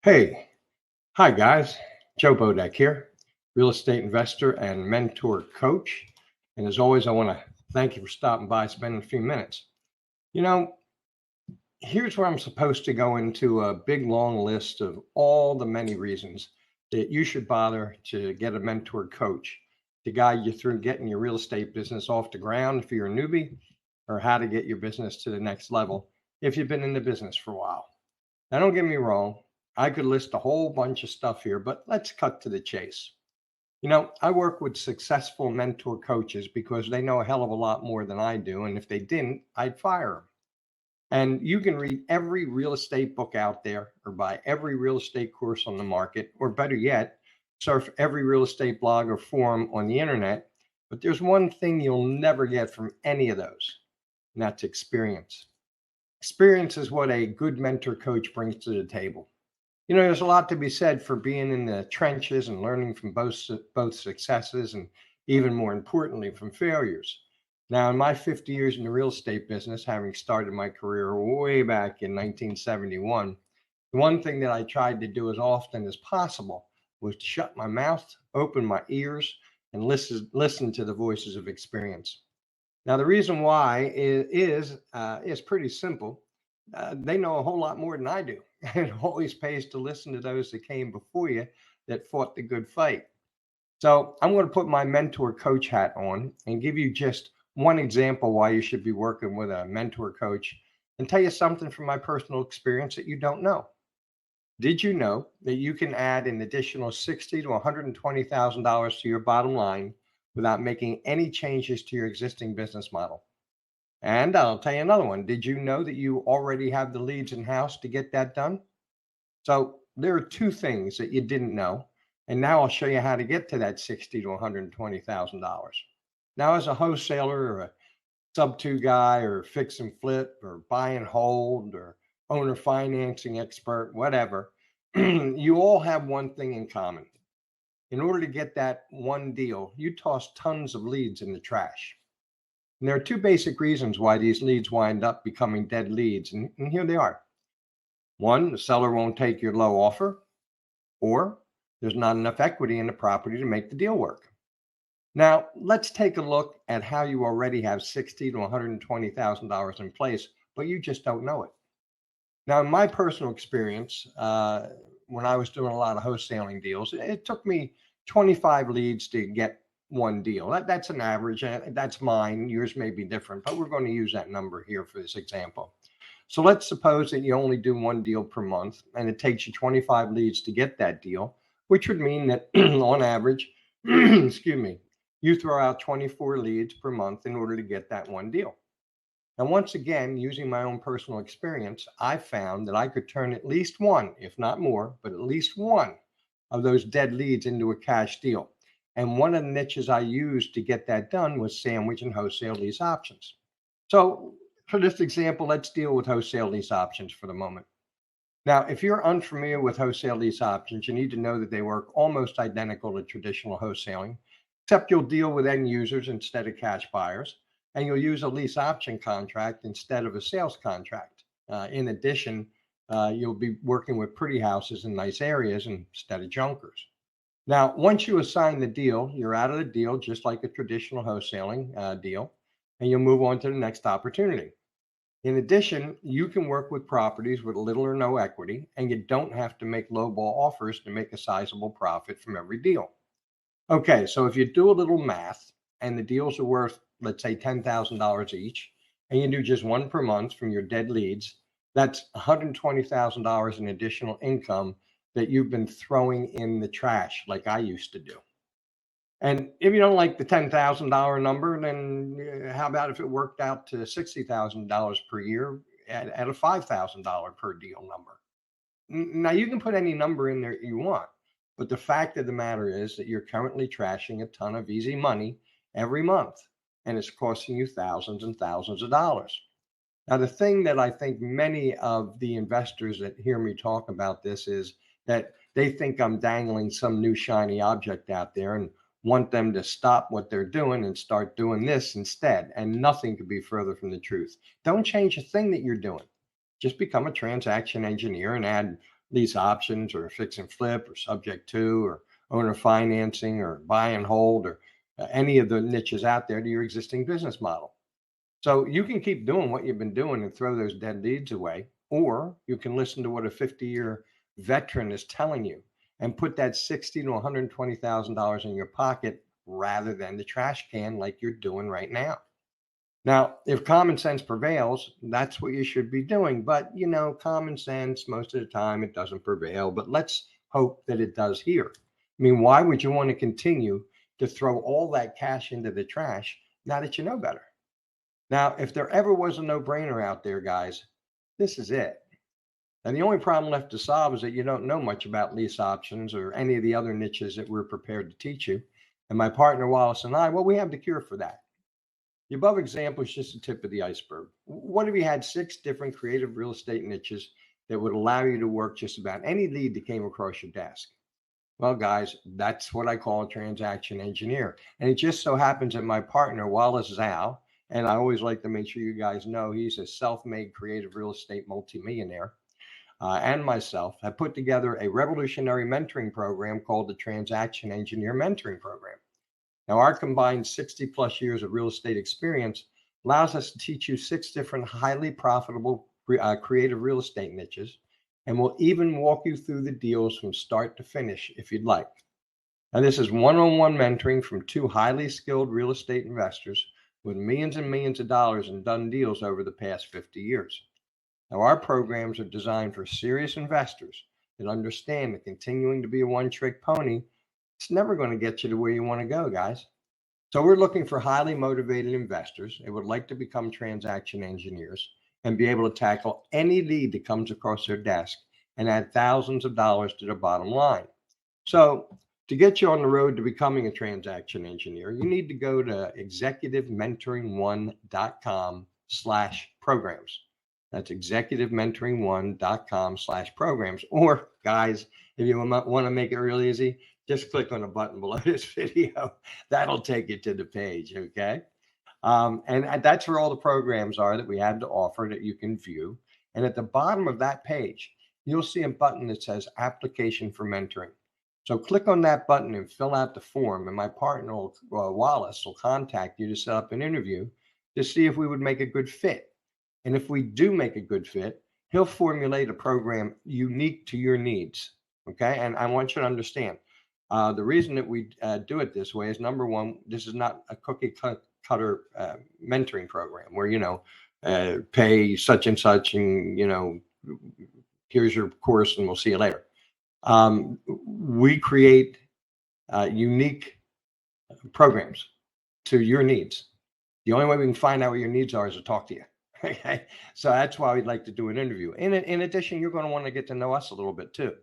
Hey, hi guys. Joe Bodek here, real estate investor and mentor coach. And as always, I want to thank you for stopping by, spending a few minutes. You know, here's where I'm supposed to go into a big long list of all the many reasons that you should bother to get a mentor coach to guide you through getting your real estate business off the ground if you're a newbie, or how to get your business to the next level if you've been in the business for a while. Now, don't get me wrong. I could list a whole bunch of stuff here, but let's cut to the chase. I work with successful mentor coaches because they know a hell of a lot more than I do. And if they didn't, I'd fire them. And you can read every real estate book out there or buy every real estate course on the market, or better yet, surf every real estate blog or forum on the internet. But there's one thing you'll never get from any of those, and that's experience. Experience is what a good mentor coach brings to the table. There's a lot to be said for being in the trenches and learning from both successes and, even more importantly, from failures. Now, in my 50 years in the real estate business, having started my career way back in 1971, the one thing that I tried to do as often as possible was to shut my mouth, open my ears, and listen to the voices of experience. Now, the reason why is pretty simple. They know a whole lot more than I do. And it always pays to listen to those that came before you that fought the good fight. So I'm going to put my mentor coach hat on and give you just one example why you should be working with a mentor coach and tell you something from my personal experience that you don't know. Did you know that you can add an additional $60,000 to $120,000 to your bottom line without making any changes to your existing business model? And I'll tell you another one. Did you know that you already have the leads in house to get that done? So there are two things that you didn't know. And now I'll show you how to get to that $60,000 to $120,000. Now, as a wholesaler or a sub two guy or fix and flip or buy and hold or owner financing expert, whatever, you all have one thing in common. In order to get that one deal, you toss tons of leads in the trash. And there are two basic reasons why these leads wind up becoming dead leads. And here they are. One, the seller won't take your low offer, or there's not enough equity in the property to make the deal work. Now, let's take a look at how you already have $60,000 to $120,000 in place, but you just don't know it. Now, in my personal experience, when I was doing a lot of wholesaling deals, it took me 25 leads to get one deal. That's an average, and that's mine. Yours may be different, but we're going to use that number here for this example. So let's suppose that you only do one deal per month, and it takes you 25 leads to get that deal, which would mean that on average, excuse me, you throw out 24 leads per month in order to get that one deal. Now, once again, using my own personal experience, I found that I could turn at least one, if not more, but at least one of those dead leads into a cash deal. And one of the niches I used to get that done was sandwich and wholesale lease options. So for this example, let's deal with wholesale lease options for the moment. Now, if you're unfamiliar with wholesale lease options, you need to know that they work almost identical to traditional wholesaling, except you'll deal with end users instead of cash buyers, and you'll use a lease option contract instead of a sales contract. In addition, you'll be working with pretty houses in nice areas instead of junkers. Now, once you assign the deal, you're out of the deal just like a traditional wholesaling deal, and you'll move on to the next opportunity. In addition, you can work with properties with little or no equity, and you don't have to make lowball offers to make a sizable profit from every deal. Okay, so if you do a little math and the deals are worth, let's say, $10,000 each, and you do just one per month from your dead leads, that's $120,000 in additional income that you've been throwing in the trash like I used to do. And if you don't like the $10,000 number, then how about if it worked out to $60,000 per year at a $5,000 per deal number? Now, you can put any number in there you want, but the fact of the matter is that you're currently trashing a ton of easy money every month, and it's costing you thousands and thousands of dollars. Now, the thing that I think many of the investors that hear me talk about this is that they think I'm dangling some new shiny object out there and want them to stop what they're doing and start doing this instead. And nothing could be further from the truth. Don't change a thing that you're doing. Just become a transaction engineer and add lease options or fix and flip or subject to or owner financing or buy and hold or any of the niches out there to your existing business model. So you can keep doing what you've been doing and throw those dead leads away, or you can listen to what a 50-year veteran is telling you and put that $60,000 to $120,000 in your pocket rather than the trash can like you're doing right now. Now, if common sense prevails, that's what you should be doing. But, you know, common sense, most of the time, it doesn't prevail. But let's hope that it does here. I mean, why would you want to continue to throw all that cash into the trash now that you know better? Now, if there ever was a no-brainer out there, guys, this is it. And the only problem left to solve is that you don't know much about lease options or any of the other niches that we're prepared to teach you. And my partner, Wallace, and I, well, we have the cure for that. The above example is just the tip of the iceberg. What if you had 6 different creative real estate niches that would allow you to work just about any lead that came across your desk? Well, guys, that's what I call a transaction engineer. And it just so happens that my partner, Wallace Zhao, and I always like to make sure you guys know he's a self-made creative real estate multimillionaire, and myself have put together a revolutionary mentoring program called the Transaction Engineer Mentoring Program. Now, our combined 60 plus years of real estate experience allows us to teach you 6 different highly profitable creative real estate niches, and we'll even walk you through the deals from start to finish if you'd like. Now, this is one-on-one mentoring from 2 highly skilled real estate investors with millions and millions of dollars in done deals over the past 50 years. Now, our programs are designed for serious investors that understand that continuing to be a one-trick pony, it's never going to get you to where you want to go, guys. So we're looking for highly motivated investors that would like to become transaction engineers and be able to tackle any lead that comes across their desk and add thousands of dollars to their bottom line. So to get you on the road to becoming a transaction engineer, you need to go to executivementoring1.com/programs. That's executivementoring1.com/programs. Or guys, if you want to make it real easy, just click on the button below this video. That'll take you to the page, okay? And that's where all the programs are that we have to offer that you can view. And at the bottom of that page, you'll see a button that says Application for Mentoring. So click on that button and fill out the form, and my partner, Wallace, will contact you to set up an interview to see if we would make a good fit. And if we do make a good fit, he'll formulate a program unique to your needs, okay? And I want you to understand, the reason that we do it this way is, number one, this is not a cookie cutter mentoring program where, you know, pay such and such and, you know, here's your course and we'll see you later. We create unique programs to your needs. The only way we can find out what your needs are is to talk to you. Okay, so that's why we'd like to do an interview. In addition, you're going to want to get to know us a little bit too.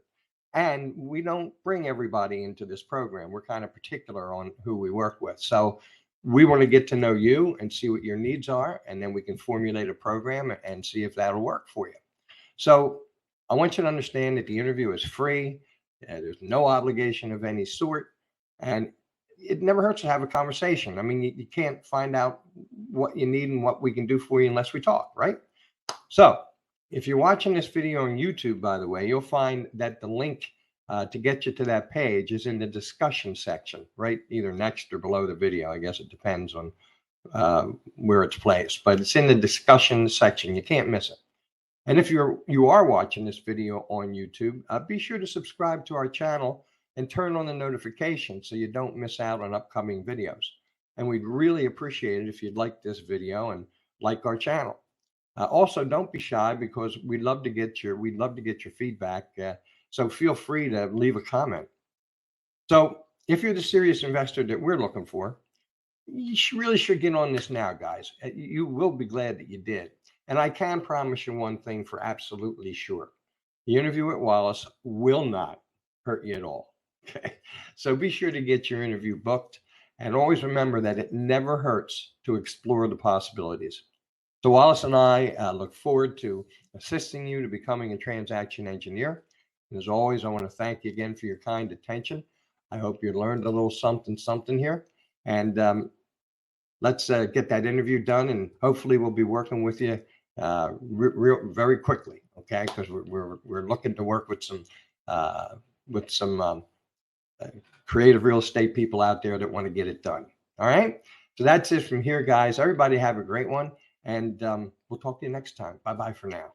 And we don't bring everybody into this program. We're kind of particular on who we work with. So we want to get to know you and see what your needs are, and then we can formulate a program and see if that'll work for you. So I want you to understand that the interview is free. There's no obligation of any sort, and it never hurts to have a conversation. I mean, you can't find out what you need and what we can do for you unless we talk, right? So if you're watching this video on YouTube, by the way, you'll find that the link to get you to that page is in the discussion section, right? Either next or below the video. I guess it depends on where it's placed, but it's in the discussion section. You can't miss it. And if you are watching this video on YouTube, be sure to subscribe to our channel and turn on the notifications so you don't miss out on upcoming videos. And we'd really appreciate it if you'd like this video and like our channel. Also, don't be shy, because we'd love to get your feedback. So feel free to leave a comment. So if you're the serious investor that we're looking for, you really should get on this now, guys. You will be glad that you did. And I can promise you one thing for absolutely sure. The interview with Wallace will not hurt you at all. Okay. So be sure to get your interview booked, and always remember that it never hurts to explore the possibilities. So Wallace and I look forward to assisting you to becoming a transaction engineer. And as always, I want to thank you again for your kind attention. I hope you learned a little something here. And let's get that interview done, and hopefully we'll be working with you very quickly. Okay. okay? Because we're looking to work with some creative real estate people out there that want to get it done. All right. So that's it from here, guys. Everybody have a great one, and we'll talk to you next time. Bye-bye for now.